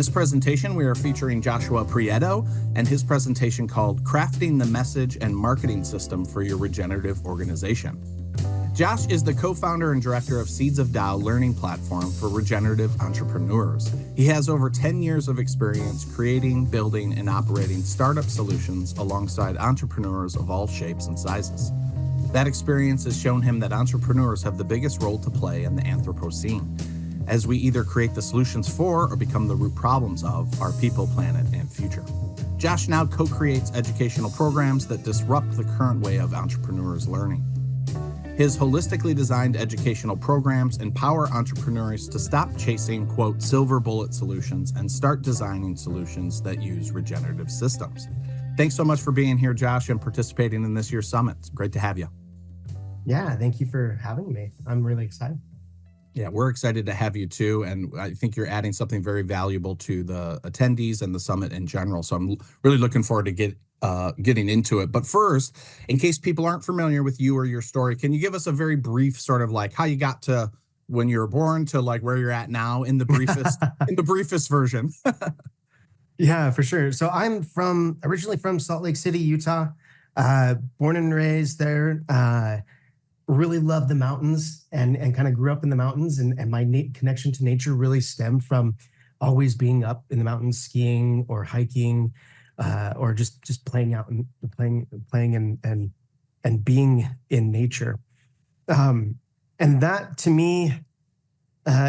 this presentation, we are featuring Joshua Prieto and his presentation called Crafting the Message and Marketing System for Your Regenerative Organization. Josh is the co-founder and director of Seeds of Tao learning platform for regenerative entrepreneurs. He has over 10 years of experience creating, building, and operating startup solutions alongside entrepreneurs of all shapes and sizes. That experience has shown him that entrepreneurs have the biggest role to play in the Anthropocene, as we either create the solutions for or become the root problems of our people, planet, and future. Josh now co-creates educational programs that disrupt the current way of entrepreneurs learning. His holistically designed educational programs empower entrepreneurs to stop chasing, quote, silver bullet solutions and start designing solutions that use regenerative systems. Thanks so much for being here, Josh, and participating in this year's summit. It's great to have you. Yeah, thank you for having me. I'm really excited. Yeah, we're excited to have you too. And I think you're adding something very valuable to the attendees and the summit in general. So I'm really looking forward to getting into it. But first, in case people aren't familiar with you or your story, can you give us a very brief sort of like how you got to when you were born to like where you're at now in the briefest version? Yeah, for sure. So I'm originally from Salt Lake City, Utah, born and raised there. Really loved the mountains and kind of grew up in the mountains, and my connection to nature really stemmed from always being up in the mountains, skiing or hiking, or just playing out and playing and being in nature. And that to me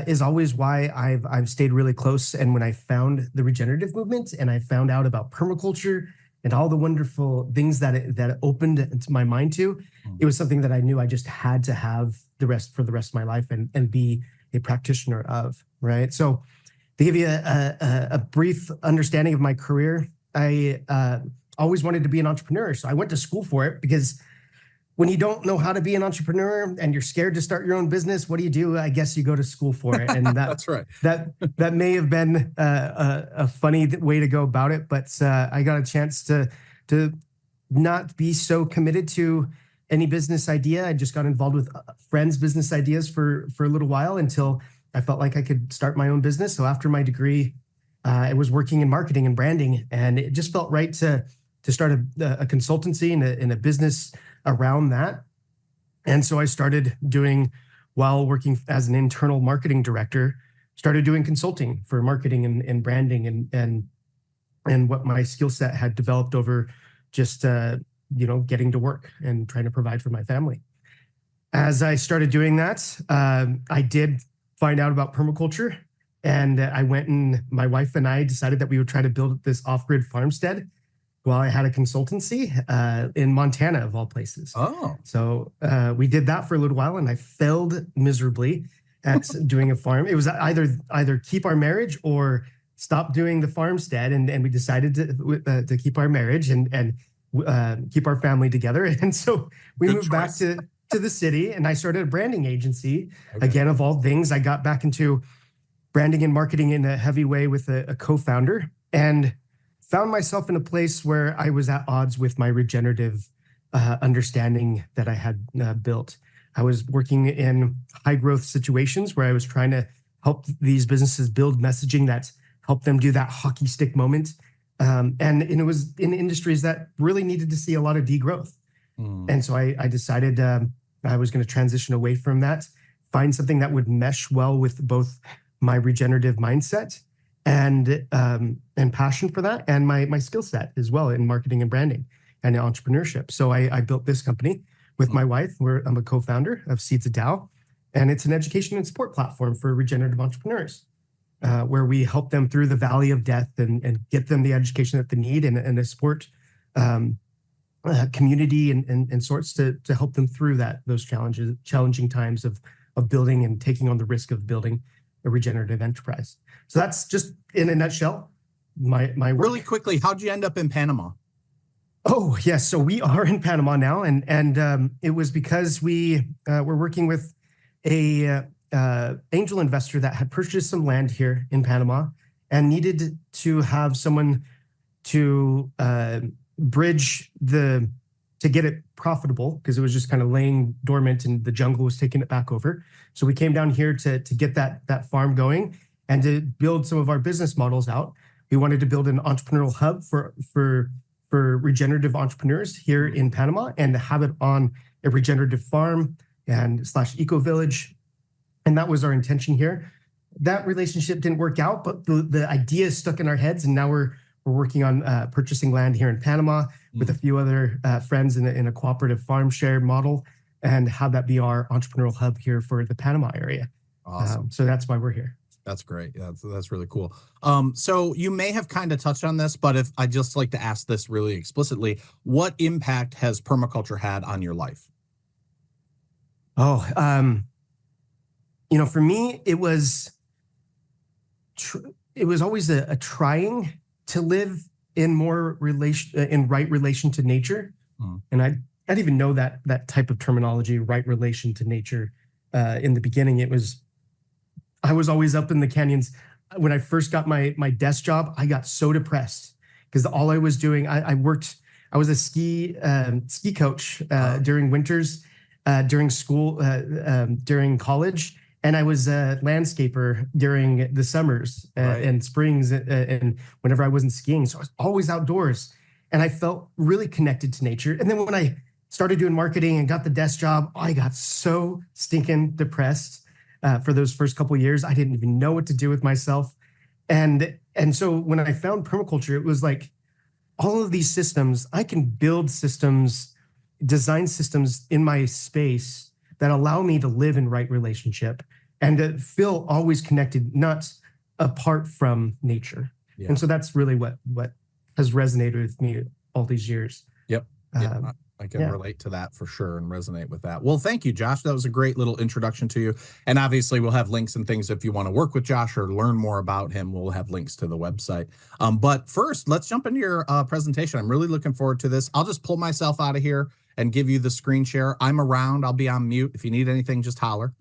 is always why I've stayed really close. And when I found the regenerative movement and I found out about permaculture and all the wonderful things that it opened into my mind to, it was something that I knew I just had to have for the rest of my life and be a practitioner of, right? So to give you a brief understanding of my career, I always wanted to be an entrepreneur. So I went to school for it, because when you don't know how to be an entrepreneur and you're scared to start your own business, what do? I guess you go to school for it. And that's right. That may have been a funny way to go about it, but I got a chance to not be so committed to any business idea. I just got involved with friends' business ideas for a little while until I felt like I could start my own business. So after my degree, I was working in marketing and branding, and it just felt right to start a consultancy and a business around that. And so I started doing, while working as an internal marketing director, started doing consulting for marketing and branding and what my skill set had developed over just getting to work and trying to provide for my family. As I started doing that, I did find out about permaculture, and I went and my wife and I decided that we would try to build this off-grid farmstead while I had a consultancy in Montana, of all places. Oh. So we did that for a little while, and I failed miserably at doing a farm. It was either keep our marriage or stop doing the farmstead, and we decided to keep our marriage and keep our family together. And so we moved back to the city, and I started a branding agency. Okay. Again, of all things, I got back into branding and marketing in a heavy way with a co-founder, and found myself in a place where I was at odds with my regenerative understanding that I had built. I was working in high growth situations where I was trying to help these businesses build messaging that helped them do that hockey stick moment. And it was in industries that really needed to see a lot of degrowth. And so I decided I was going to transition away from that, find something that would mesh well with both my regenerative mindset and passion for that, and my skill set as well in marketing and branding and entrepreneurship. So I built this company with my wife. I'm a co-founder of Seeds of Tao, and it's an education and support platform for regenerative entrepreneurs, where we help them through the valley of death and get them the education that they need and a support community and sorts to help them through those challenging times of building and taking on the risk of building a regenerative enterprise. So that's just in a nutshell my work. Really quickly, how'd you end up in Panama? Oh, yes. So we are in Panama now, and it was because we were working with a angel investor that had purchased some land here in Panama and needed to have someone to bridge to get it profitable, because it was just kind of laying dormant and the jungle was taking it back over. So we came down here to get that farm going. and to build some of our business models out. We wanted to build an entrepreneurial hub for regenerative entrepreneurs here in Panama, and have it on a regenerative farm and / eco village. And that was our intention here. That relationship didn't work out, but the idea is stuck in our heads, and now we're working on purchasing land here in Panama with a few other friends in a cooperative farm share model, and have that be our entrepreneurial hub here for the Panama area. Awesome. So that's why we're here. That's great. Yeah, that's really cool. So you may have kind of touched on this, but if I just like to ask this really explicitly, what impact has permaculture had on your life? Oh, for me, it was always a trying to live in right relation to nature. And I didn't even know that type of terminology, right relation to nature. In the beginning, I was always up in the canyons. When I first got my desk job, I got so depressed because all I was doing, I was a ski coach during winters, during school, during college. And I was a landscaper during the summers and springs and whenever I wasn't skiing. So I was always outdoors, and I felt really connected to nature. And then when I started doing marketing and got the desk job, I got so stinking depressed for those first couple of years. I didn't even know what to do with myself. And so when I found permaculture, it was like all of these systems, I can build systems, design systems in my space that allow me to live in right relationship and to feel always connected, not apart from nature. Yeah. And so that's really what has resonated with me all these years. Yep. I can relate to that for sure and resonate with that. Well, thank you, Josh. That was a great little introduction to you. And obviously we'll have links and things if you want to work with Josh or learn more about him. We'll have links to the website. But first, let's jump into your presentation. I'm really looking forward to this. I'll just pull myself out of here and give you the screen share. I'm around. I'll be on mute. If you need anything, just holler.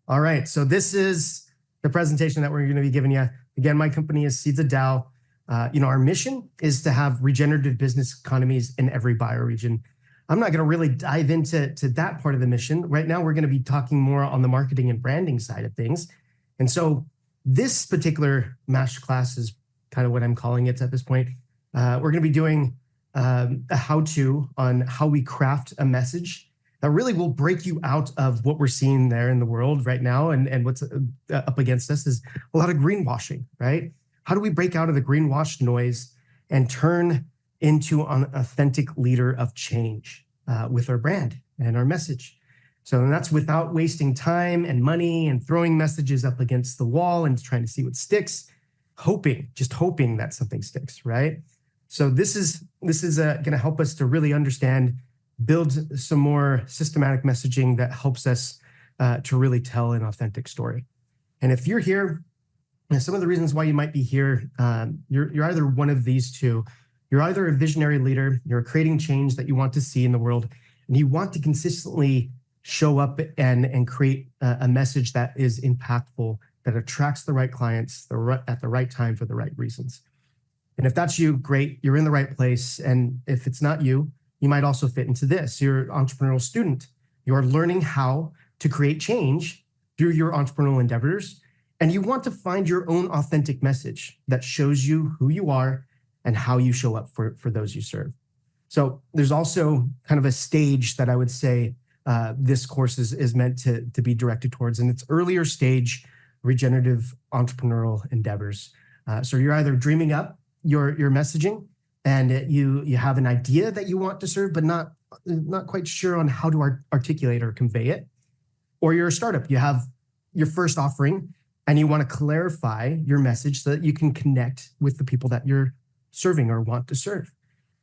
All right. So this is the presentation that we're going to be giving you. Again, my company is Seeds of Dow. Our mission is to have regenerative business economies in every bioregion. I'm not going to really dive into that part of the mission. Right now, we're going to be talking more on the marketing and branding side of things. And so this particular masterclass is kind of what I'm calling it at this point. We're going to be doing a how-to on how we craft a message that really will break you out of what we're seeing there in the world right now. And what's up against us is a lot of greenwashing, right? How do we break out of the greenwash noise and turn into an authentic leader of change with our brand and our message? So that's without wasting time and money and throwing messages up against the wall and trying to see what sticks, just hoping that something sticks, right? So this is going to help us to really understand, build some more systematic messaging that helps us to really tell an authentic story. And if you're here, some of the reasons why you might be here, you're either one of these two. You're either a visionary leader, you're creating change that you want to see in the world, and you want to consistently show up and create a message that is impactful, that attracts the right clients at the right time for the right reasons. And if that's you, great, you're in the right place. And if it's not you, you might also fit into this. You're an entrepreneurial student. You're learning how to create change through your entrepreneurial endeavors. And you want to find your own authentic message that shows you who you are and how you show up for those you serve. So there's also kind of a stage that I would say this course is meant to be directed towards, and it's earlier stage regenerative entrepreneurial endeavors. So you're either dreaming up your messaging and you have an idea that you want to serve, but not quite sure on how to articulate or convey it, or you're a startup. You have your first offering and you want to clarify your message so that you can connect with the people that you're serving or want to serve.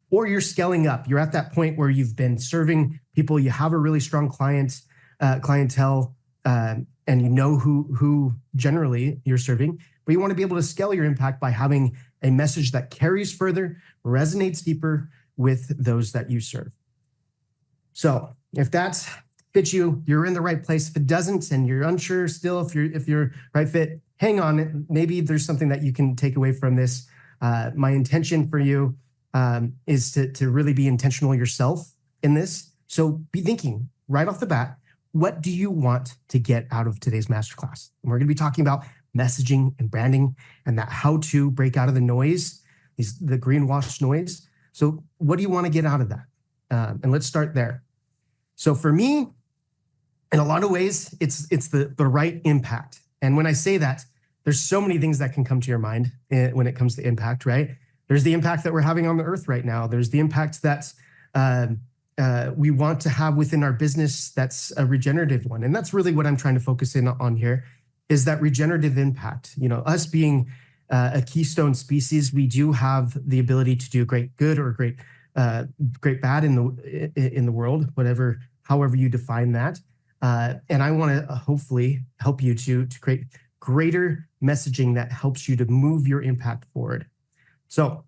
Or you're scaling up. You're at that point where you've been serving people, you have a really strong clientele, and you know who generally you're serving, but you want to be able to scale your impact by having a message that carries further, resonates deeper with those that you serve. So if that fits you, you're in the right place. If it doesn't, and you're unsure still if you're right fit, hang on. Maybe there's something that you can take away from this. My intention for you is to really be intentional yourself in this. So be thinking right off the bat, what do you want to get out of today's masterclass? And we're going to be talking about messaging and branding and that how to break out of the noise, the greenwash noise. So what do you want to get out of that? And let's start there. So for me, in a lot of ways, it's the right impact. And when I say that, there's so many things that can come to your mind when it comes to impact, right? There's the impact that we're having on the earth right now. There's the impact that we want to have within our business that's a regenerative one. And that's really what I'm trying to focus in on here, is that regenerative impact. You know, us being a keystone species, we do have the ability to do great good or great bad in the world, however you define that. And I want to hopefully help you to create greater messaging that helps you to move your impact forward. So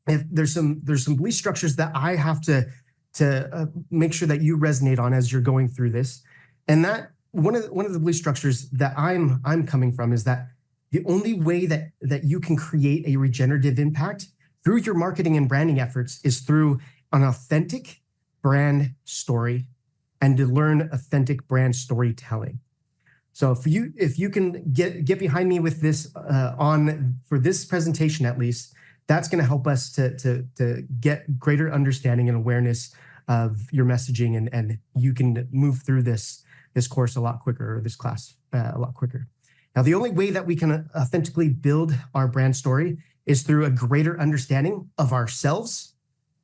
if there's some belief structures that I have to make sure that you resonate on as you're going through this. And that one of the belief structures that I'm coming from is that the only way that you can create a regenerative impact through your marketing and branding efforts is through an authentic brand story and to learn authentic brand storytelling. So if you can get behind me with this for this presentation at least, that's going to help us to get greater understanding and awareness of your messaging, and you can move through this course a lot quicker, or this class a lot quicker. Now, the only way that we can authentically build our brand story is through a greater understanding of ourselves,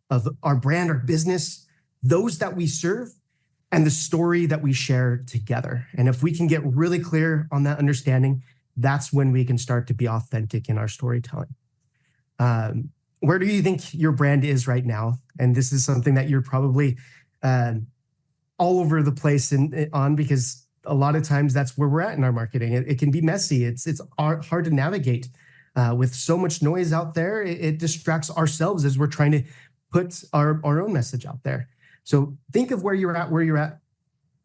of our brand, our business, those that we serve, and the story that we share together. And if we can get really clear on that understanding, that's when we can start to be authentic in our storytelling. Where do you think your brand is right now? And this is something that you're probably all over the place on, because a lot of times that's where we're at in our marketing. It can be messy. It's hard to navigate with so much noise out there. It distracts ourselves as we're trying to put our own message out there. So think of where you're at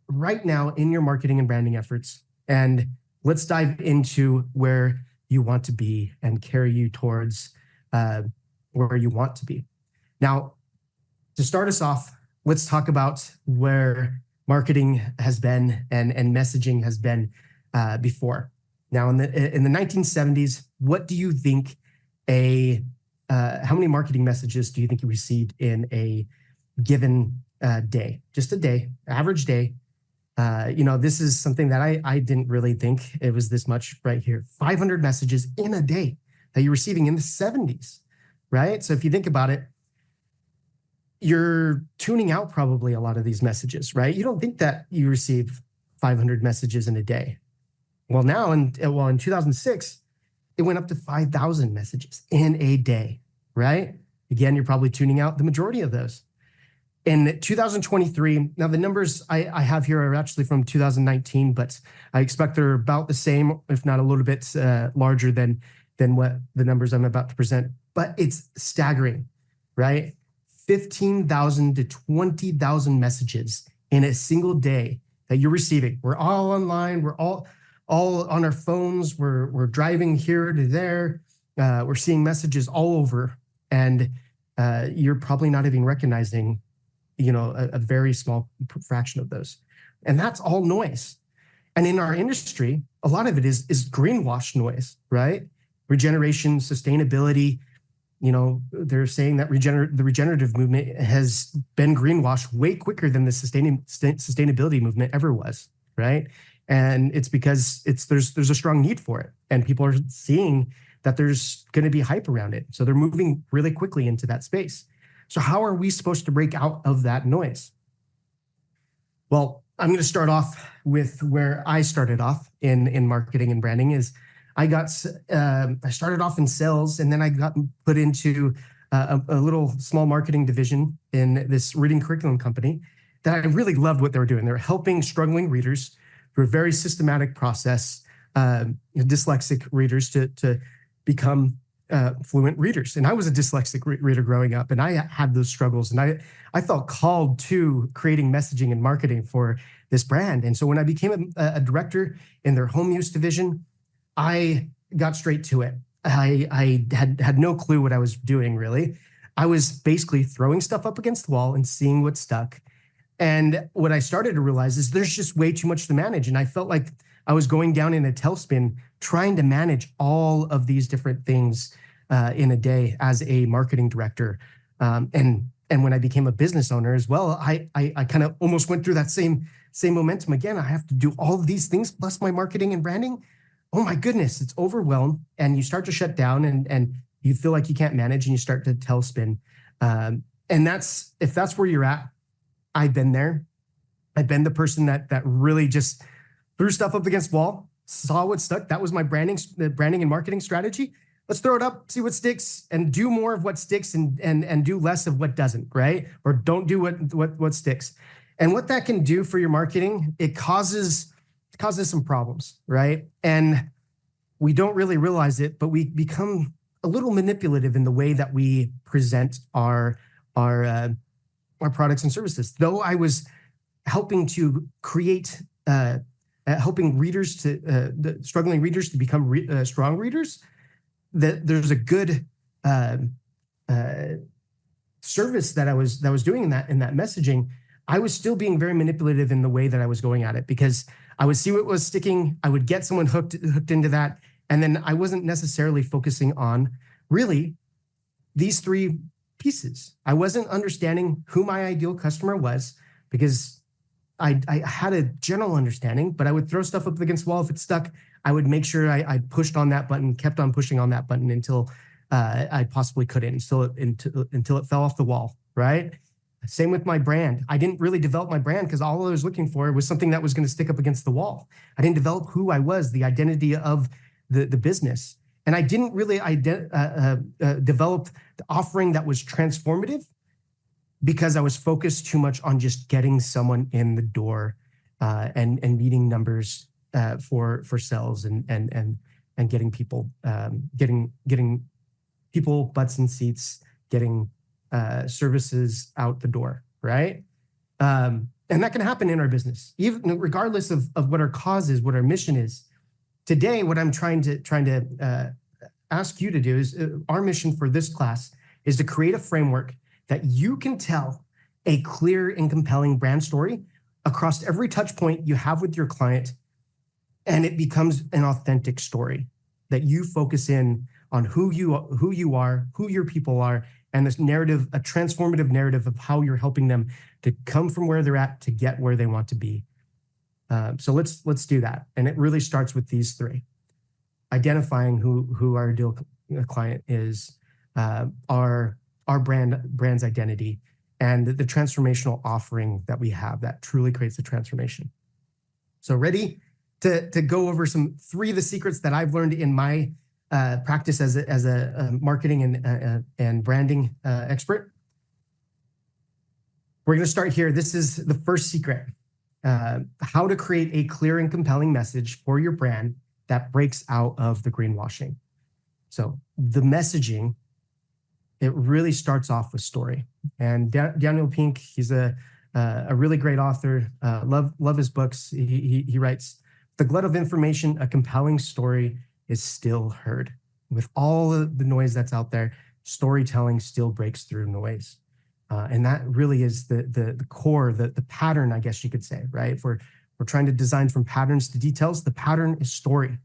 right now in your marketing and branding efforts, and let's dive into where you want to be and carry you towards where you want to be. Now, to start us off, let's talk about where marketing has been and messaging has been before. Now, in the 1970s, what do you think how many marketing messages do you think you received in a given day? Just a day, average day. This is something that I didn't really think it was this much right here. 500 messages in a day that you're receiving in the 70s, right? So if you think about it, you're tuning out probably a lot of these messages, right? You don't think that you receive 500 messages in a day. Well, now in 2006, it went up to 5,000 messages in a day, right? Again, you're probably tuning out the majority of those. In 2023, now the numbers I have here are actually from 2019, but I expect they're about the same, if not a little bit larger than what the numbers I'm about to present. But it's staggering, right? 15,000 to 20,000 messages in a single day that you're receiving. We're all online. We're all on our phones. We're driving here to there. We're seeing messages all over, and you're probably not even recognizing, a very small fraction of those. And that's all noise. And in our industry, a lot of it is greenwash noise, right? Regeneration, sustainability. They're saying that the regenerative movement has been greenwashed way quicker than the sustainability movement ever was, right? And it's because there's a strong need for it, and people are seeing that there's going to be hype around it, so they're moving really quickly into that space. So how are we supposed to break out of that noise? Well, I'm going to start off with where I started off in marketing and branding. I started off in sales, and then I got put into a little small marketing division in this reading curriculum company that I really loved what they were doing. They were helping struggling readers through a very systematic process, dyslexic readers to become fluent readers. And I was a dyslexic reader growing up, and I had those struggles, and I felt called to creating messaging and marketing for this brand. And so when I became a director in their home use division, I got straight to it. I had no clue what I was doing, really. I was basically throwing stuff up against the wall and seeing what stuck. And what I started to realize is there's just way too much to manage. And I felt like I was going down in a tailspin trying to manage all of these different things in a day as a marketing director. And when I became a business owner as well, I kind of almost went through that same momentum again. I have to do all of these things plus my marketing and branding. Oh my goodness, it's overwhelmed, and you start to shut down, and you feel like you can't manage, and you start to tailspin. And if that's where you're at, I've been there. I've been the person that really just threw stuff up against the wall, saw what stuck. That was my branding and marketing strategy. Let's throw it up, see what sticks, and do more of what sticks, and do less of what doesn't, right? Or don't do what sticks. And what that can do for your marketing, it causes some problems, right? And we don't really realize it, but we become a little manipulative in the way that we present our products and services. Though I was helping to create, helping readers the struggling readers to become strong readers, that there's a good service that I was doing in that messaging. I was still being very manipulative in the way that I was going at it, because I would see what was sticking. I would get someone hooked into that. And then I wasn't necessarily focusing on really these three pieces. I wasn't understanding who my ideal customer was, because I had a general understanding, but I would throw stuff up against the wall. If it stuck, I would make sure I pushed on that button, kept on pushing on that button until I possibly couldn't, until it fell off the wall, right? Same with my brand. I didn't really develop my brand because all I was looking for was something that was going to stick up against the wall. I didn't develop who I was, the identity of the business. And I didn't really develop the offering that was transformative, because I was focused too much on just getting someone in the door and meeting numbers for sales and getting people, getting people butts in seats, getting services out the door, right? And that can happen in our business, even regardless of what our cause is, what our mission is. Today, what I'm trying to ask you to do is, our mission for this class is to create a framework that you can tell a clear and compelling brand story across every touch point you have with your client, and it becomes an authentic story that you focus in on who you are, who your people are, and this narrative, a transformative narrative of how you're helping them to come from where they're at to get where they want to be. So let's do that. And it really starts with these three: identifying who our ideal client is, our brand's identity, and the transformational offering that we have that truly creates the transformation. So ready to go over three of the secrets that I've learned in my practice as a marketing and branding expert. We're going to start here. This is the first secret: how to create a clear and compelling message for your brand that breaks out of the greenwashing. So the messaging, it really starts off with story. And Daniel Pink, he's a really great author. Love his books. He writes, "The glut of information, a compelling story is still heard." With all of the noise that's out there, storytelling still breaks through noise. And that really is the core, the pattern, I guess you could say, right? If we're trying to design from patterns to details, the pattern is story.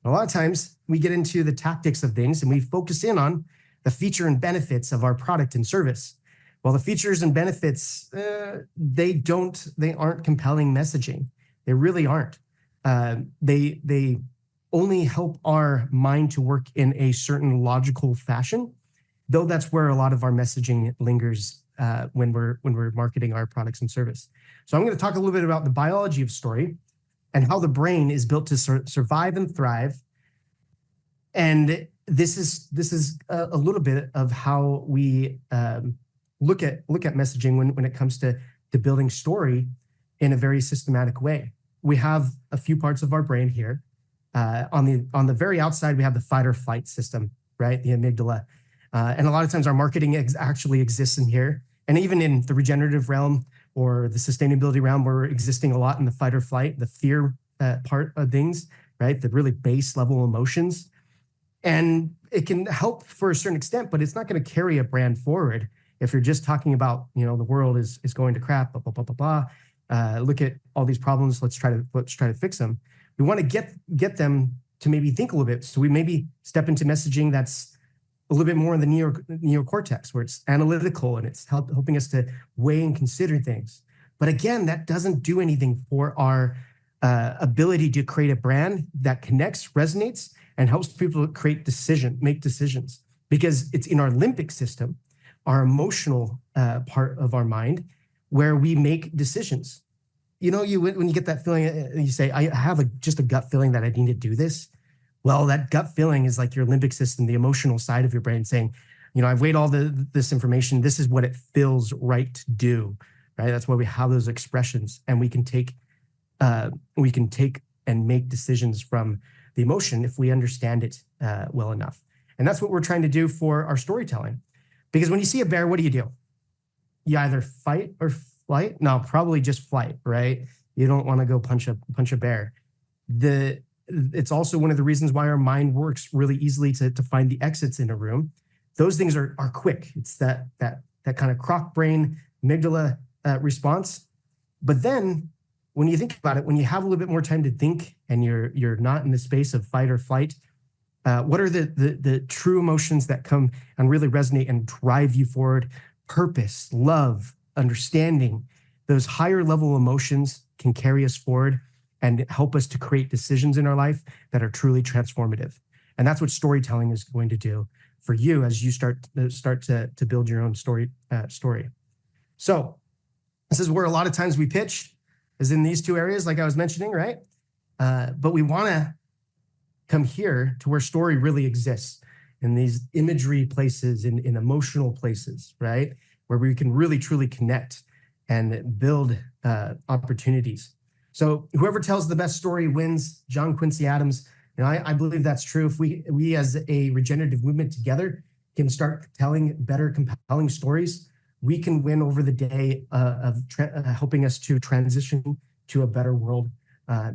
A lot of times we get into the tactics of things and we focus in on the feature and benefits of our product and service. Well, the features and benefits, they aren't compelling messaging. They really aren't. They only help our mind to work in a certain logical fashion, though that's where a lot of our messaging lingers when we're marketing our products and service. So I'm going to talk a little bit about the biology of story and how the brain is built to survive and thrive. And this is a little bit of how we look at messaging when it comes to building story in a very systematic way. We have a few parts of our brain here. On the very outside, we have the fight or flight system, right? The amygdala. And a lot of times our marketing actually exists in here. And even in the regenerative realm or the sustainability realm, we're existing a lot in the fight or flight, the fear part of things, right? The really base level emotions. And it can help for a certain extent, but it's not going to carry a brand forward if you're just talking about, the world is going to crap, blah, blah, blah, blah, blah. Look at all these problems. Let's try to fix them. We want to get them to maybe think a little bit. So we maybe step into messaging that's a little bit more in the neocortex, where it's analytical and it's helping us to weigh and consider things. But again, that doesn't do anything for our ability to create a brand that connects, resonates, and helps people make decisions. Because it's in our limbic system, our emotional part of our mind, where we make decisions. You know, when you get that feeling, you say, I have just a gut feeling that I need to do this. Well, that gut feeling is like your limbic system, the emotional side of your brain saying, you know, I've weighed all this information. This is what it feels right to do, right? That's why we have those expressions, and we can take and make decisions from the emotion if we understand it well enough. And that's what we're trying to do for our storytelling. Because when you see a bear, what do? You either fight or flight. No, probably just flight, right? You don't want to go punch a bear. It's also one of the reasons why our mind works really easily to find the exits in a room. Those things are quick. It's that kind of croc brain amygdala response. But then when you think about it, when you have a little bit more time to think and you're not in the space of fight or flight, what are the true emotions that come and really resonate and drive you forward? Purpose, love, understanding. Those higher level emotions can carry us forward and help us to create decisions in our life that are truly transformative. And that's what storytelling is going to do for you as you start to build your own story. So this is where a lot of times we pitch, is in these two areas, like I was mentioning, right? But we want to come here to where story really exists, in these imagery places, in emotional places, right? Where we can really, truly connect and build opportunities. So whoever tells the best story wins. John Quincy Adams. You know, I believe that's true. If we as a regenerative movement together can start telling better, compelling stories, we can win over the day of helping us to transition to a better world.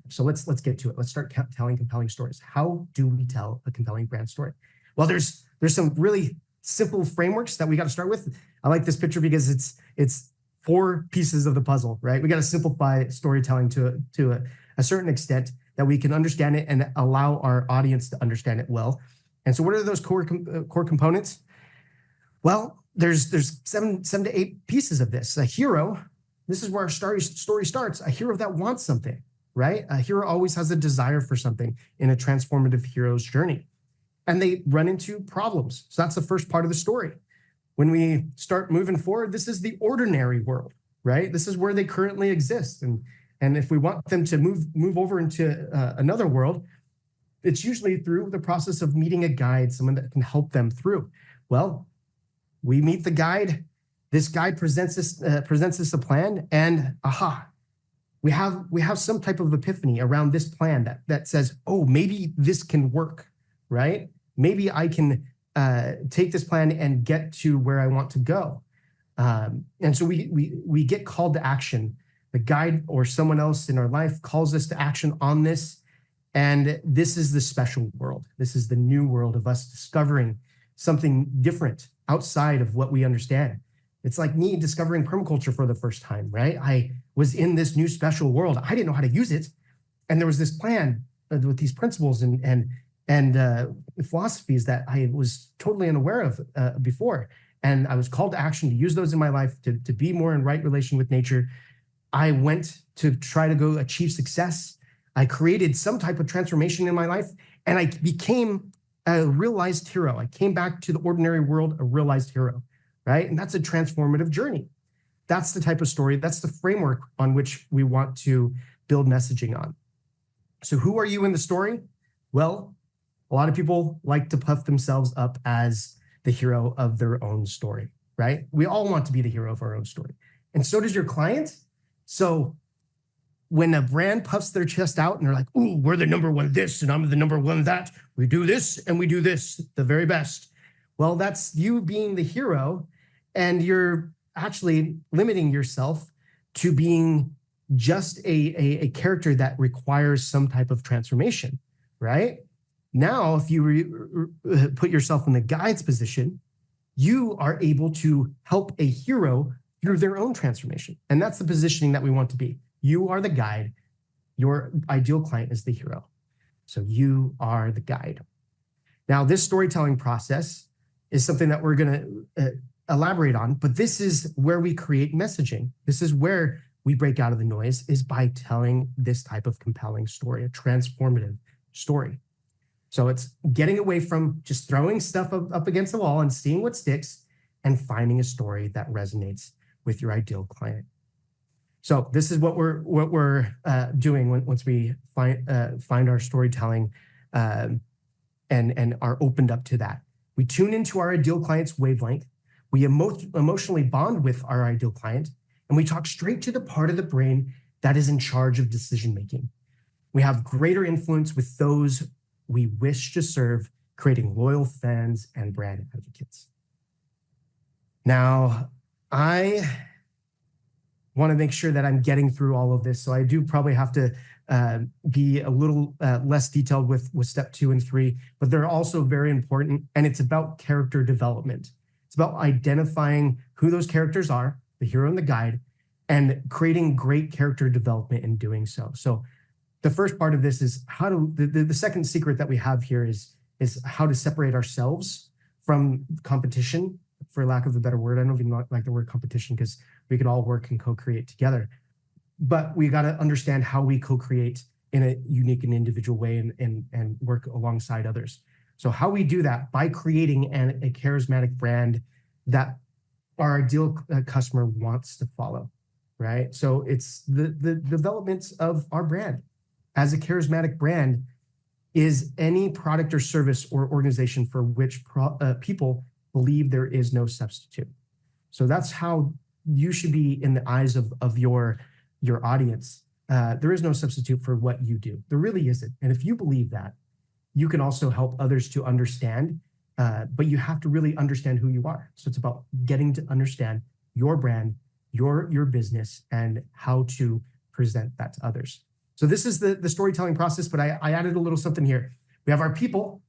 So let's get to it. Let's start telling compelling stories. How do we tell a compelling brand story? Well, there's some really simple frameworks that we got to start with. I like this picture because it's 4 pieces of the puzzle, right? We got to simplify storytelling to a certain extent that we can understand it and allow our audience to understand it well. And so what are those core components? Well, there's 7 to 8 pieces of this. A hero, this is where our story starts. A hero that wants something, right? A hero always has a desire for something in a transformative hero's journey. And they run into problems. So that's the first part of the story. When we start moving forward, this is the ordinary world, right? This is where they currently exist. And if we want them to move over into another world, it's usually through the process of meeting a guide, someone that can help them through. Well, we meet the guide. This guide presents us a plan, and we have some type of epiphany around this plan that says, oh, maybe this can work, right? Maybe I can take this plan and get to where I want to go. And so we get called to action. The guide or someone else in our life calls us to action on this. And this is the special world. This is the new world of us discovering something different outside of what we understand. It's like me discovering permaculture for the first time, right? I was in this new special world. I didn't know how to use it. And there was this plan with these principles and philosophies that I was totally unaware of before. And I was called to action to use those in my life, to be more in right relation with nature. I went to try to go achieve success. I created some type of transformation in my life, and I became a realized hero. I came back to the ordinary world, a realized hero, right? And that's a transformative journey. That's the type of story, that's the framework on which we want to build messaging on. So who are you in the story? Well, a lot of people like to puff themselves up as the hero of their own story, right? We all want to be the hero of our own story. And so does your client. So when a brand puffs their chest out and they're like, ooh, we're the number one this and I'm the number one that, we do this and we do this, the very best. Well, that's you being the hero, and you're actually limiting yourself to being just a character that requires some type of transformation, right? Now, if you put yourself in the guide's position, you are able to help a hero through their own transformation. And that's the positioning that we want to be. You are the guide. Your ideal client is the hero. So you are the guide. Now, this storytelling process is something that we're going to elaborate on, but this is where we create messaging. This is where we break out of the noise, is by telling this type of compelling story, a transformative story. So it's getting away from just throwing stuff up against the wall and seeing what sticks, and finding a story that resonates with your ideal client. So this is what we're doing once we find our storytelling and are opened up to that. We tune into our ideal client's wavelength. We emotionally bond with our ideal client, and we talk straight to the part of the brain that is in charge of decision making. We have greater influence with those we wish to serve, creating loyal fans and brand advocates. Now, I want to make sure that I'm getting through all of this, so I do probably have to be a little less detailed with step 2 and 3, but they're also very important, and it's about character development. It's about identifying who those characters are, the hero and the guide, and creating great character development in doing so. So the first part of this is the second secret that we have here is how to separate ourselves from competition, for lack of a better word. I don't even like the word competition, because we could all work and co-create together. But we got to understand how we co-create in a unique and individual way and work alongside others. So how we do that by creating a charismatic brand that our ideal customer wants to follow, right? So it's the development of our brand as a charismatic brand is any product or service or organization for which people believe there is no substitute. So that's how you should be in the eyes of your audience. There is no substitute for what you do. There really isn't. And if you believe that, you can also help others to understand, but you have to really understand who you are. So it's about getting to understand your brand, your business, and how to present that to others. So this is the storytelling process, but I added a little something here. We have our people,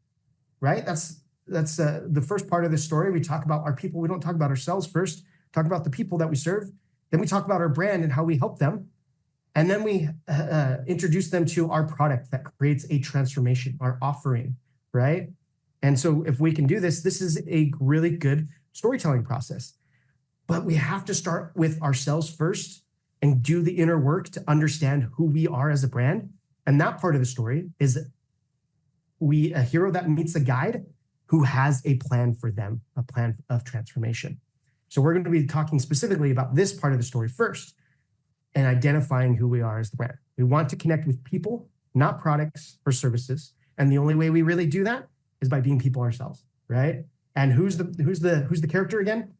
right? That's the first part of the story. We talk about our people. We don't talk about ourselves first. Talk about the people that we serve. Then we talk about our brand and how we help them. And then we introduce them to our product that creates a transformation, our offering, right? And so if we can do this, this is a really good storytelling process. But we have to start with ourselves first and do the inner work to understand who we are as a brand. And that part of the story is a hero that meets a guide who has a plan for them, a plan of transformation. So we're going to be talking specifically about this part of the story first and identifying who we are as the brand. We want to connect with people, not products or services. And the only way we really do that is by being people ourselves, right? And who's the character again?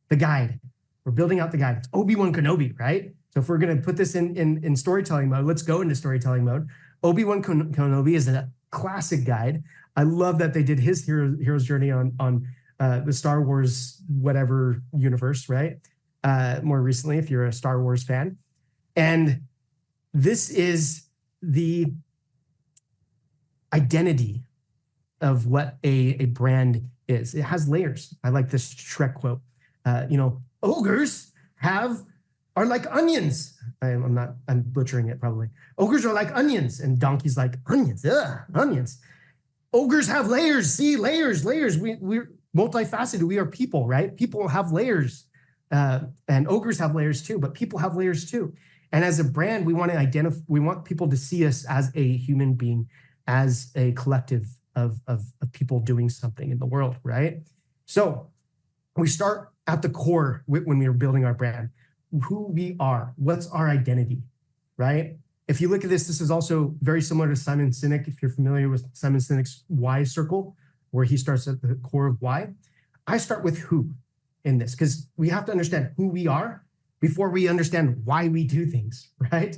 The guide. We're building out the guide. It's Obi-Wan Kenobi, right? So if we're going to put this in storytelling mode, let's go into storytelling mode. Obi-Wan Kenobi is a classic guide. I love that they did his hero's journey on the Star Wars whatever universe, right? More recently, if you're a Star Wars fan. And this is the identity of what a brand is. It has layers. I like this Shrek quote. Ogres are like onions. I'm butchering it probably. Ogres are like onions, and Donkey's like, onions, onions. Ogres have layers. See, layers. We're multifaceted. We are people, right? People have layers, and ogres have layers too. But people have layers too. And as a brand, we want to identify. We want people to see us as a human being, as a collective of people doing something in the world, right? So we start at the core when we are building our brand, who we are, what's our identity, right? If you look at this is also very similar to Simon Sinek. If you're familiar with Simon Sinek's why circle, where he starts at the core of why, I start with who in this, because we have to understand who we are before we understand why we do things, right?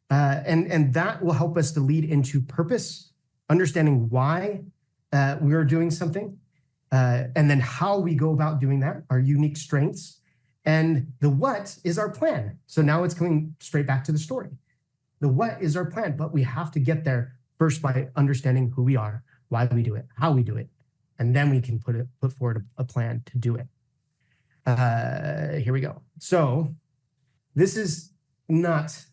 And that will help us to lead into purpose, understanding why we are doing something, and then how we go about doing that, our unique strengths, and the what is our plan. So now it's coming straight back to the story. The what is our plan, but we have to get there first by understanding who we are, why we do it, how we do it, and then we can put forward a plan to do it. Here we go. So this is not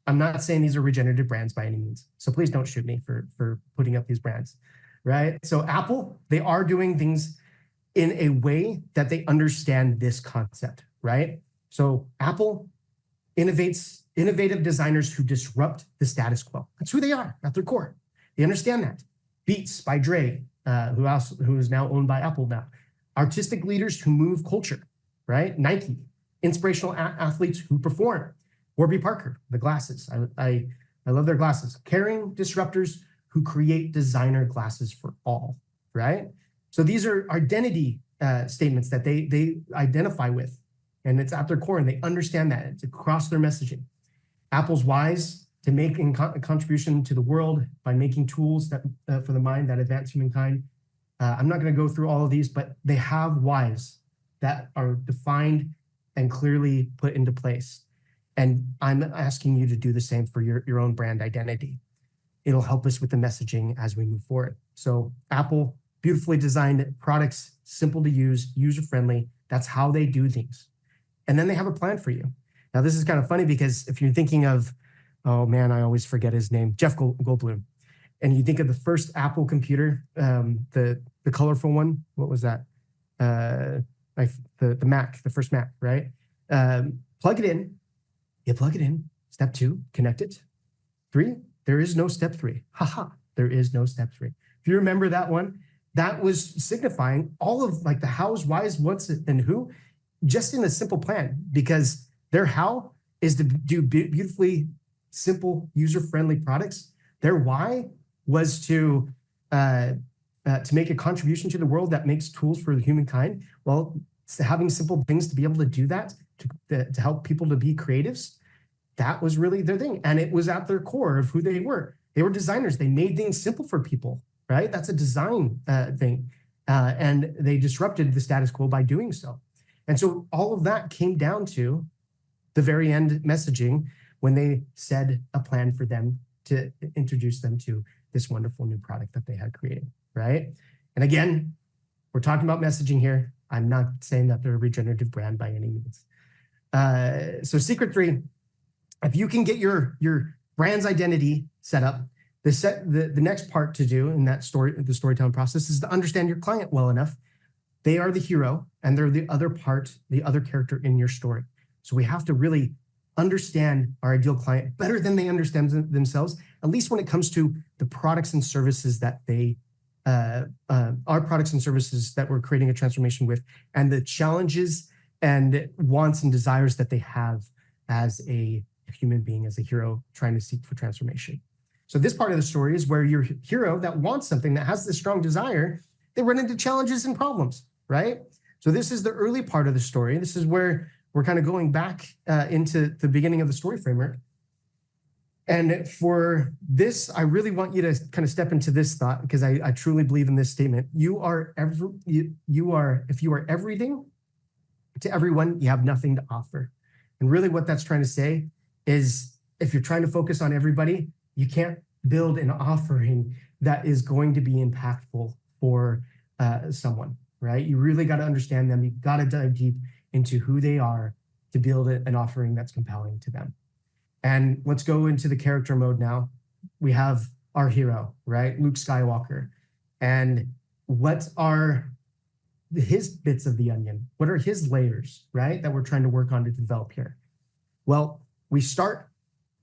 I'm not saying these are regenerative brands by any means. So please don't shoot me for putting up these brands, right? So Apple, they are doing things in a way that they understand this concept, right? So Apple innovative designers who disrupt the status quo. That's who they are at their core. They understand that. Beats by Dre, who is now owned by Apple now. Artistic leaders who move culture, right? Nike, inspirational athletes who perform. Warby Parker, the glasses. I love their glasses. Caring disruptors who create designer glasses for all, right? So these are identity statements that they identify with, and it's at their core, and they understand that. It's across their messaging. Apple's wise to make a contribution to the world by making tools that for the mind that advance humankind. I'm not going to go through all of these, but they have whys that are defined and clearly put into place. And I'm asking you to do the same for your own brand identity. It'll help us with the messaging as we move forward. So Apple, beautifully designed products, simple to use, user-friendly. That's how they do things. And then they have a plan for you. Now, this is kind of funny because if you're thinking of, oh man, I always forget his name, Jeff Goldblum. And you think of the first Apple computer, the colorful one, what was that? The Mac, the first Mac, right? Plug it in. You plug it in. Step 2, connect it. 3, there is no step 3. Haha, there is no step 3. If you remember that one, that was signifying all of like the hows, whys, what's, and who, just in a simple plan, because their how is to do beautifully simple, user-friendly products. Their why was to make a contribution to the world that makes tools for humankind. Well, having simple things to be able to do that, to help people to be creatives, that was really their thing. And it was at their core of who they were. They were designers. They made things simple for people, right? That's a design thing. And they disrupted the status quo by doing so. And so all of that came down to the very end messaging when they said a plan for them to introduce them to this wonderful new product that they had created, right? And again, we're talking about messaging here. I'm not saying that they're a regenerative brand by any means. So secret 3, if you can get your brand's identity set up, the next part to do in that the storytelling process is to understand your client well enough. They are the hero and they're the other character in your story. So we have to really understand our ideal client better than they understand themselves, at least when it comes to the products and services that our products and services that we're creating a transformation with, and the challenges and wants and desires that they have as a human being, as a hero trying to seek for transformation. So this part of the story is where your hero that wants something, that has this strong desire, they run into challenges and problems, right? So this is the early part of the story. This is where we're kind of going back into the beginning of the story framework. And for this, I really want you to kind of step into this thought, because I truly believe in this statement. If you are everything to everyone, you have nothing to offer. And really what that's trying to say is, if you're trying to focus on everybody, you can't build an offering that is going to be impactful for someone, right? You really got to understand them. You've got to dive deep into who they are to build an offering that's compelling to them. And let's go into the character mode now. We have our hero, right? Luke Skywalker. And what are his bits of the onion? What are his layers, right? That we're trying to work on to develop here. Well, we started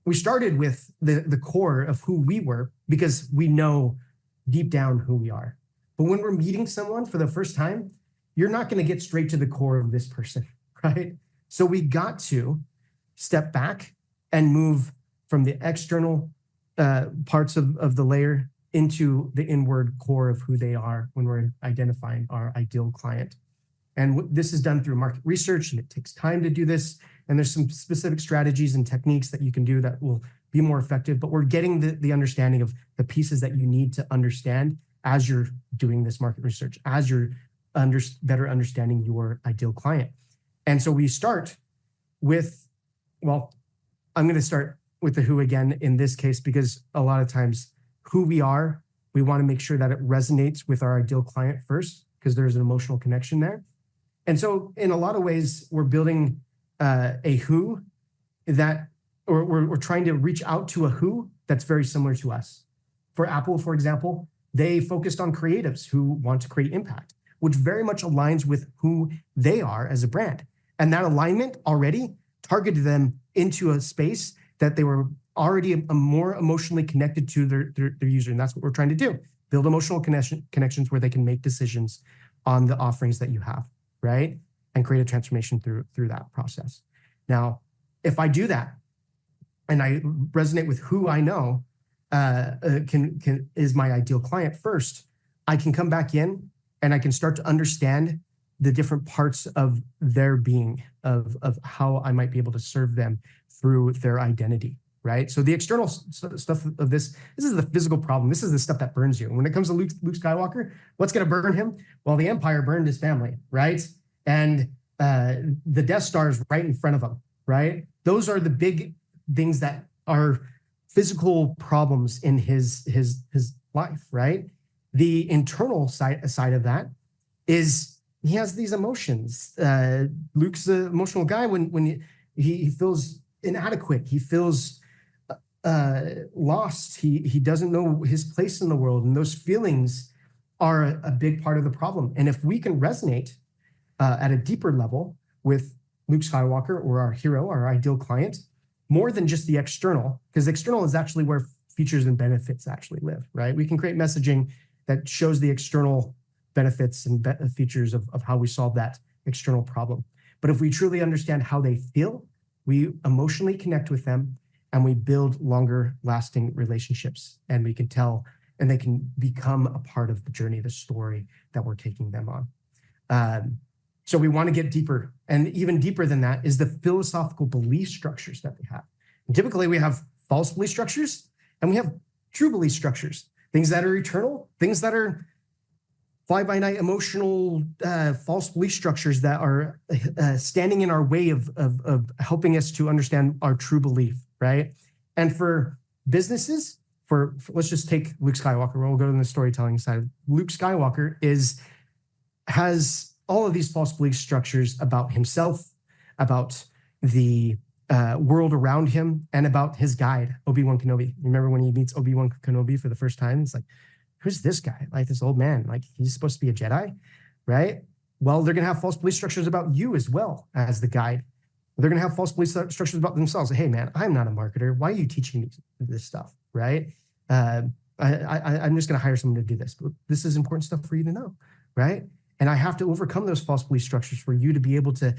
with the core of who we were, because we know deep down who we are. But when we're meeting someone for the first time, you're not going to get straight to the core of this person, right? So we got to step back and move from the external parts of the layer into the inward core of who they are when we're identifying our ideal client. And this is done through market research, and it takes time to do this. And there's some specific strategies and techniques that you can do that will be more effective. But we're getting the understanding of the pieces that you need to understand as you're doing this market research, as you're better understanding your ideal client. And so we start with, well, I'm going to start with the who again in this case, because a lot of times who we are, we want to make sure that it resonates with our ideal client first, because there's an emotional connection there. And so in a lot of ways, we're building a who that or we're trying to reach out to a who that's very similar to us. For Apple, for example, they focused on creatives who want to create impact, which very much aligns with who they are as a brand. And that alignment already targeted them into a space that they were already more emotionally connected to their user. And that's what we're trying to do. Build emotional connections where they can make decisions on the offerings that you have, right? And create a transformation through that process. Now, if I do that and I resonate with who I know is my ideal client first, I can come back in and I can start to understand the different parts of their being, of how I might be able to serve them through their identity, right? So the external stuff of this is the physical problem. This is the stuff that burns you. When it comes to Luke Skywalker, what's going to burn him? Well, the Empire burned his family, right? And the Death Star is right in front of him, right? Those are the big things that are physical problems in his life, right? The internal side of that is he has these emotions. Luke's an emotional guy when he feels inadequate. He feels lost. He doesn't know his place in the world. And those feelings are a big part of the problem. And if we can resonate at a deeper level with Luke Skywalker or our hero, our ideal client, more than just the external, because the external is actually where features and benefits actually live, right? We can create messaging that shows the external benefits and features of how we solve that external problem. But if we truly understand how they feel, we emotionally connect with them and we build longer lasting relationships, and we can tell, and they can become a part of the journey, the story that we're taking them on. So we want to get deeper, and even deeper than that is the philosophical belief structures that they have. And typically we have false belief structures and we have true belief structures, things that are eternal, things that are fly-by-night emotional false belief structures that are standing in our way of helping us to understand our true belief, right? And for businesses, for let's just take Luke Skywalker. We'll go to the storytelling side. Luke Skywalker has all of these false belief structures about himself, about the world around him, and about his guide, Obi-Wan Kenobi. Remember when he meets Obi-Wan Kenobi for the first time? It's like, who's this guy? Like this old man, like he's supposed to be a Jedi, right? Well, they're going to have false belief structures about you as well as the guide. They're going to have false belief structures about themselves. Hey, man, I'm not a marketer. Why are you teaching me this stuff, right? I'm just going to hire someone to do this. But this is important stuff for you to know, right? And I have to overcome those false belief structures for you to be able to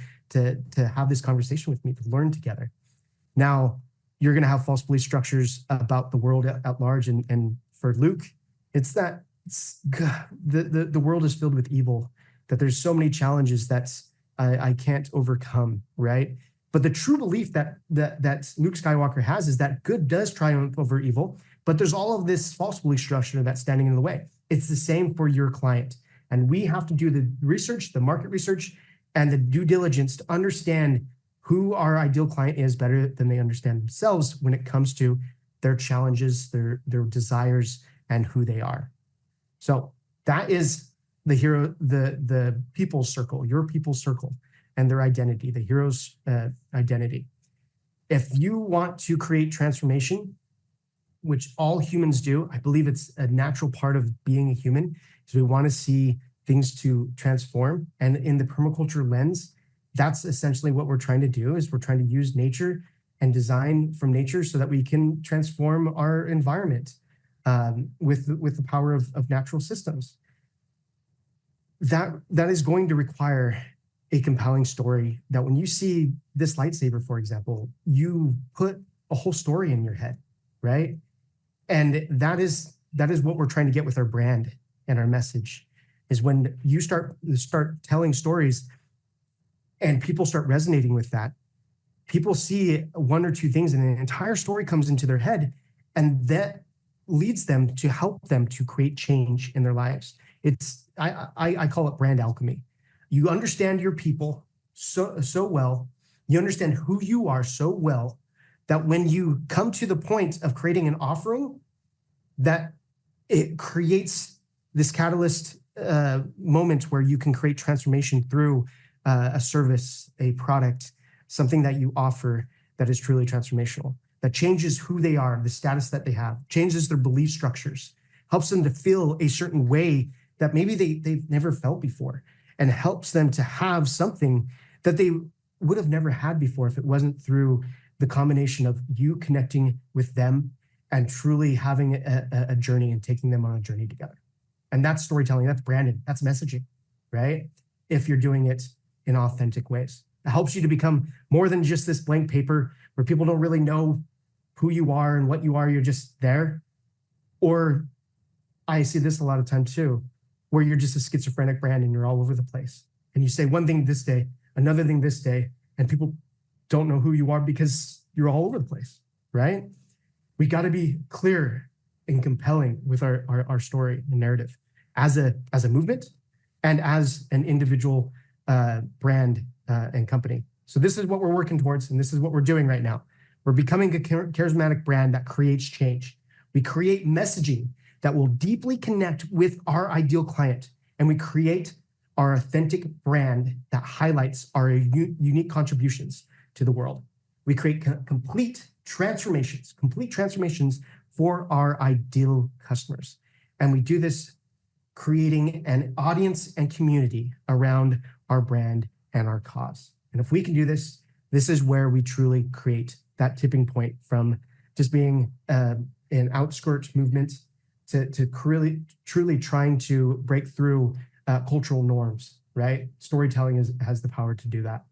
have this conversation with me, to learn together. Now, you're going to have false belief structures about the world at large. And for Luke, the world is filled with evil, that there's so many challenges that I can't overcome, right? But the true belief that Luke Skywalker has is that good does triumph over evil, but there's all of this false belief structure that's standing in the way. It's the same for your client. And we have to do the research, the market research, and the due diligence to understand who our ideal client is better than they understand themselves when it comes to their challenges, their desires, and who they are. So that is the hero, the people's circle, your people's circle, and their identity, the hero's identity. If you want to create transformation, which all humans do, I believe it's a natural part of being a human, is we want to see things to transform. And in the permaculture lens, that's essentially what we're trying to do, is we're trying to use nature and design from nature so that we can transform our environment with the power of natural systems. That is going to require a compelling story that when you see this lightsaber, for example, you put a whole story in your head, right? And that is what we're trying to get with our brand and our message, is when you start telling stories and people start resonating with that, people see one or two things and an entire story comes into their head, and that leads them to help them to create change in their lives. I call it brand alchemy. You understand your people so well, you understand who you are so well, that when you come to the point of creating an offering, that it creates this catalyst moment where you can create transformation through a service, a product, something that you offer that is truly transformational, that changes who they are, the status that they have, changes their belief structures, helps them to feel a certain way that maybe they've never felt before, and helps them to have something that they would have never had before if it wasn't through the combination of you connecting with them and truly having a journey and taking them on a journey together. And that's storytelling, that's branding, that's messaging, right? If you're doing it in authentic ways. It helps you to become more than just this blank paper where people don't really know who you are and what you are, you're just there. Or I see this a lot of time too, where you're just a schizophrenic brand and you're all over the place. And you say one thing this day, another thing this day, and people don't know who you are because you're all over the place, right? We got to be clear and compelling with our story and narrative as a movement and as an individual brand and company. So this is what we're working towards, and this is what we're doing right now. We're becoming a charismatic brand that creates change. We create messaging that will deeply connect with our ideal client, and we create our authentic brand that highlights our unique contributions to the world. We create complete transformations for our ideal customers. And we do this creating an audience and community around our brand and our cause. And if we can do this, this is where we truly create that tipping point from just being an outskirts movement to truly trying to break through cultural norms, right? Storytelling has the power to do that.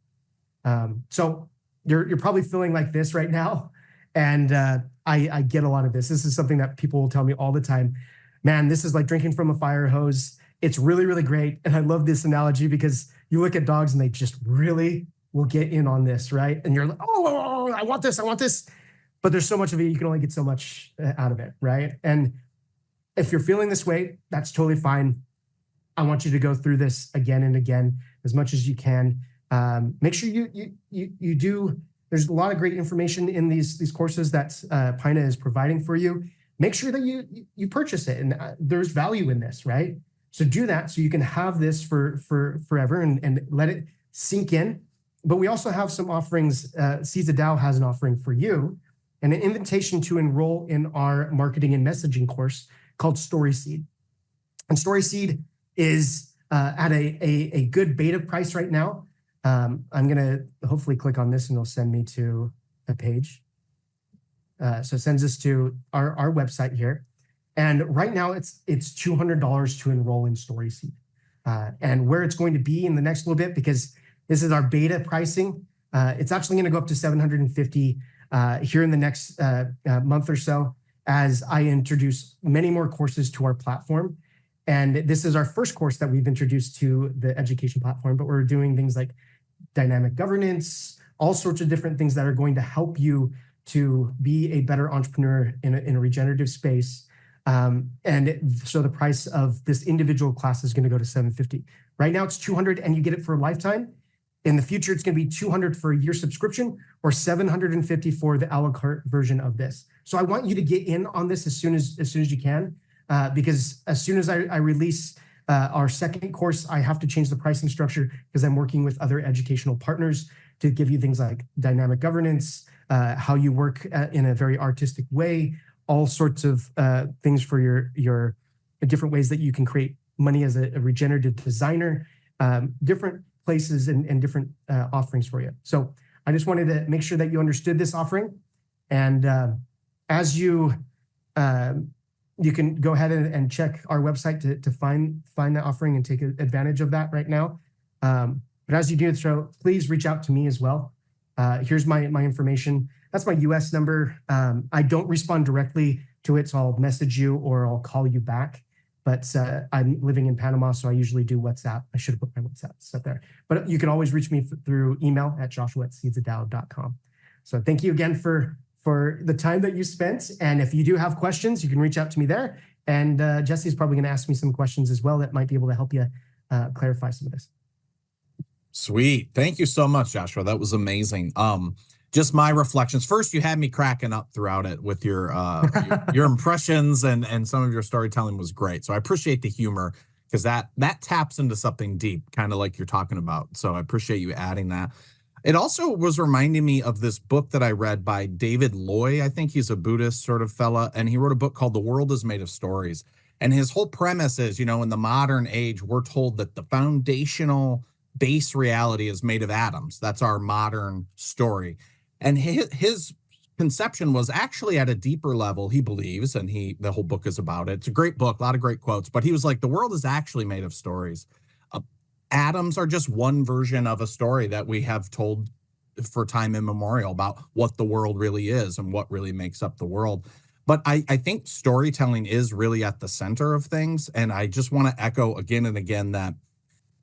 So you're probably feeling like this right now. And I get a lot of this. This is something that people will tell me all the time. Man, this is like drinking from a fire hose. It's really, really great. And I love this analogy because you look at dogs and they just really will get in on this, right? And you're like, oh, I want this. But there's so much of it, you can only get so much out of it, right? And if you're feeling this way, that's totally fine. I want you to go through this again and again as much as you can. Make sure you do. There's a lot of great information in these courses that Pina is providing for you. Make sure that you purchase it, and there's value in this, right? So do that so you can have this for forever and let it sink in. But we also have some offerings. Seeds of Tao has an offering for you, and an invitation to enroll in our marketing and messaging course called StorySeed. And StorySeed is at a good beta price right now. I'm going to hopefully click on this and it'll send me to a page. So it sends us to our website here. And right now it's $200 to enroll in StorySeed. And where it's going to be in the next little bit, because this is our beta pricing, it's actually going to go up to $750 here in the next month or so as I introduce many more courses to our platform. And this is our first course that we've introduced to the education platform, but we're doing things like dynamic governance, all sorts of different things that are going to help you to be a better entrepreneur in a regenerative space. So the price of this individual class is going to go to $750. Right now it's $200 and you get it for a lifetime. In the future, it's going to be $200 for a year subscription or $750 for the a la carte version of this. So I want you to get in on this as soon as you can, because as soon as I release our second course, I have to change the pricing structure because I'm working with other educational partners to give you things like dynamic governance, how you work in a very artistic way, all sorts of things for your different ways that you can create money as a regenerative designer, different places and different offerings for you. So I just wanted to make sure that you understood this offering. And as you can go ahead and check our website to find that offering and take advantage of that right now. But as you do so, please reach out to me as well. Here's my information. That's my US number. I don't respond directly to it, so I'll message you or I'll call you back. But I'm living in Panama, so I usually do WhatsApp. I should have put my WhatsApp stuff there. But you can always reach me through email at joshua@seedsofdao.com. So thank you again for the time that you spent. And if you do have questions, you can reach out to me there. And Jesse's probably going to ask me some questions as well that might be able to help you clarify some of this. Sweet. Thank you so much, Joshua. That was amazing. Just my reflections. First, you had me cracking up throughout it with your impressions and some of your storytelling was great. So I appreciate the humor because that taps into something deep, kind of like you're talking about. So I appreciate you adding that. It also was reminding me of this book that I read by David Loy. I think he's a Buddhist sort of fella, and he wrote a book called The World is Made of Stories. And his whole premise is, in the modern age, we're told that the foundational base reality is made of atoms. That's our modern story. And his conception was actually at a deeper level, he believes, and the whole book is about it. It's a great book, a lot of great quotes, but he was like, the world is actually made of stories. Atoms are just one version of a story that we have told for time immemorial about what the world really is and what really makes up the world. But I think storytelling is really at the center of things. And I just want to echo again and again that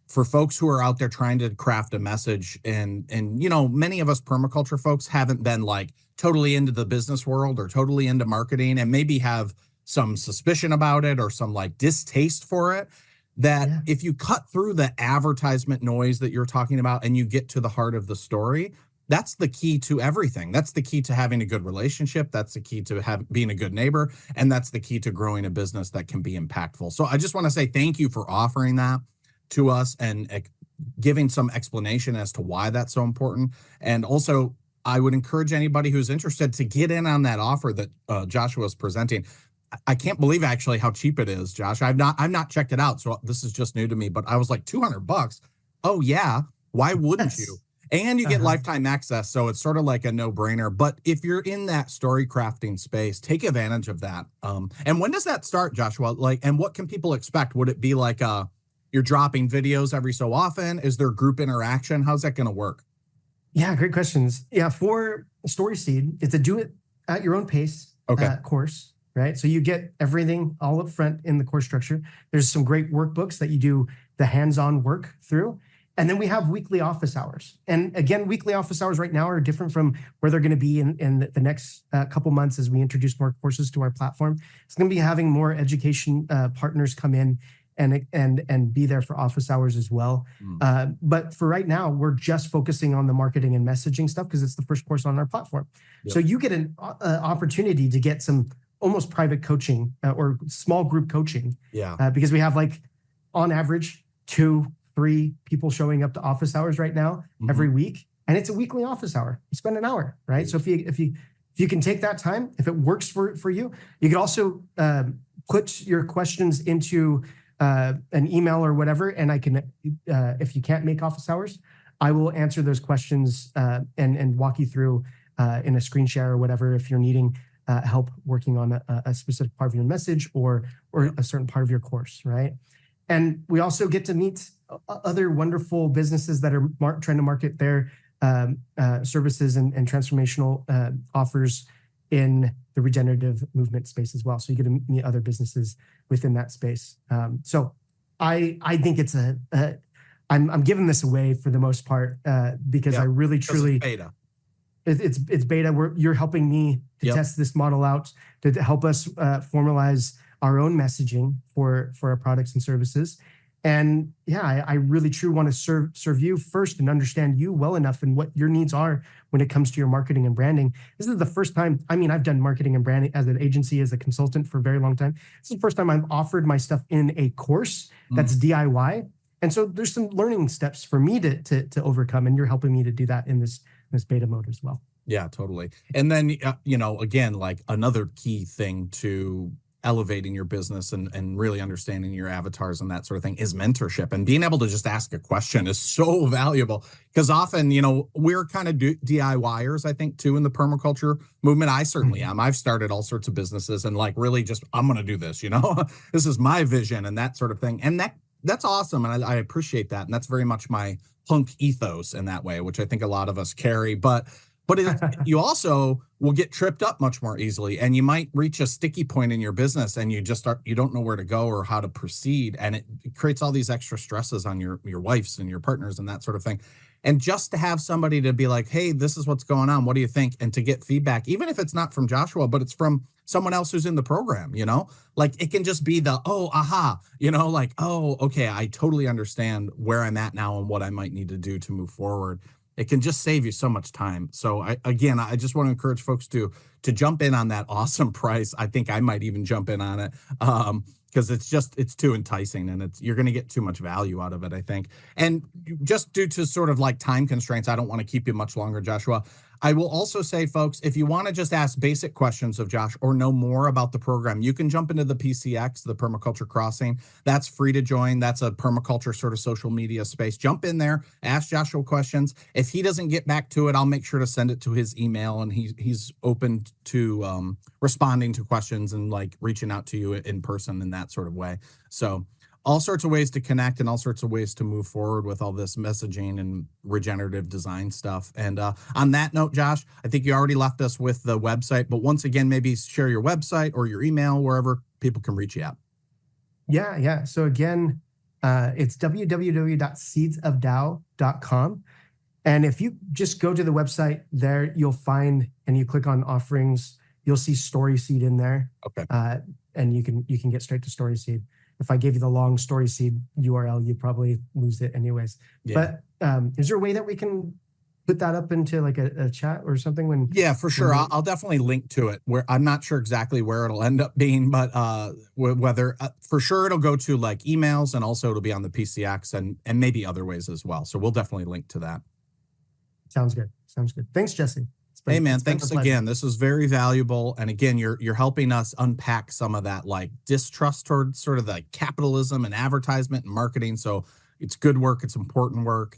for folks who are out there trying to craft a message, and many of us permaculture folks haven't been like totally into the business world or totally into marketing, and maybe have some suspicion about it or some like distaste for it, that if you cut through the advertisement noise that you're talking about and you get to the heart of the story, that's the key to everything. That's the key to having a good relationship. That's the key to being a good neighbor. And that's the key to growing a business that can be impactful. So I just want to say thank you for offering that to us and giving some explanation as to why that's so important. And also, I would encourage anybody who's interested to get in on that offer that Joshua is presenting. I can't believe actually how cheap it is, Josh. I've not checked it out, so this is just new to me. But I was like, $200. Oh yeah, why wouldn't you? And you get lifetime access, so it's sort of like a no-brainer. But if you're in that story crafting space, take advantage of that. And when does that start, Joshua? Like, and what can people expect? Would it be like you're dropping videos every so often? Is there group interaction? How's that going to work? Yeah, great questions. Yeah, for Story Seed, it's a do it at your own pace course. Right. So you get everything all up front in the course structure. There's some great workbooks that you do the hands-on work through. And then we have weekly office hours. And again, weekly office hours right now are different from where they're going to be in the next couple months as we introduce more courses to our platform. It's going to be having more education partners come in and be there for office hours as well. But for right now, we're just focusing on the marketing and messaging stuff because it's the first course on our platform. Yep. So you get an opportunity to get some almost private coaching or small group coaching. Because we have like on average 2-3 people showing up to office hours right now every week. And it's a weekly office hour. You spend an hour, right? So if you can take that time, if it works for you, you can also put your questions into an email or whatever. And I can, if you can't make office hours, I will answer those questions and walk you through in a screen share or whatever if you're needing help working on a specific part of your message or a certain part of your course, right? And we also get to meet other wonderful businesses that are trying to market their services and transformational offers in the regenerative movement space as well. So you get to meet other businesses within that space. So I think it's I'm giving this away for the most part because I really truly beta. It's beta where you're helping me to test this model out to help us formalize our own messaging for our products and services. And I really truly want to serve you first and understand you well enough and what your needs are when it comes to your marketing and branding. This is the first time, I've done marketing and branding as an agency, as a consultant for a very long time. This is the first time I've offered my stuff in a course that's DIY. And so there's some learning steps for me to overcome, and you're helping me to do that in this beta mode as well. Yeah, totally. And then, again, like another key thing to elevating your business and really understanding your avatars and that sort of thing is mentorship. And being able to just ask a question is so valuable because often, we're kind of DIYers, I think, too, in the permaculture movement. I certainly am. I've started all sorts of businesses and like really just, I'm going to do this, this is my vision and that sort of thing. And that's awesome. And I appreciate that. And that's very much my punk ethos in that way, which I think a lot of us carry. But you also will get tripped up much more easily, and you might reach a sticky point in your business and you don't know where to go or how to proceed. And it creates all these extra stresses on your wives and your partners and that sort of thing. And just to have somebody to be like, hey, this is what's going on. What do you think? And to get feedback, even if it's not from Joshua, but it's from someone else who's in the program, like it can just be the, oh, aha, like, oh, okay, I totally understand where I'm at now and what I might need to do to move forward. It can just save you so much time. So I just want to encourage folks to jump in on that awesome price. I think I might even jump in on it. because it's too enticing, and you're going to get too much value out of it, I think. And just due to sort of like time constraints, I don't want to keep you much longer, Joshua. I will also say, folks, if you want to just ask basic questions of Josh or know more about the program, you can jump into the PCX, the Permaculture Crossing. That's free to join. That's a permaculture sort of social media space. Jump in there, ask Joshua questions. If he doesn't get back to it, I'll make sure to send it to his email, and he's open to responding to questions and like reaching out to you in person in that sort of way. So all sorts of ways to connect and all sorts of ways to move forward with all this messaging and regenerative design stuff. And on that note, Josh, I think you already left us with the website, but once again, maybe share your website or your email, wherever people can reach you at. Yeah. So again, it's www.seedsofdow.com. And if you just go to the website there, you'll find, and you click on offerings, you'll see StorySeed in there. Okay. And you can get straight to StorySeed. If I gave you the long StorySeed URL, you'd probably lose it anyways. Yeah. But is there a way that we can put that up into like a chat or something? Yeah, for sure. I'll definitely link to it. Where I'm not sure exactly where it'll end up being, but whether for sure it'll go to like emails, and also it'll be on the PCX and maybe other ways as well. So we'll definitely link to that. Sounds good. Thanks, Jesse. Hey man, thanks again. This is very valuable. And again, you're helping us unpack some of that like distrust toward sort of the capitalism and advertisement and marketing. So it's good work. It's important work.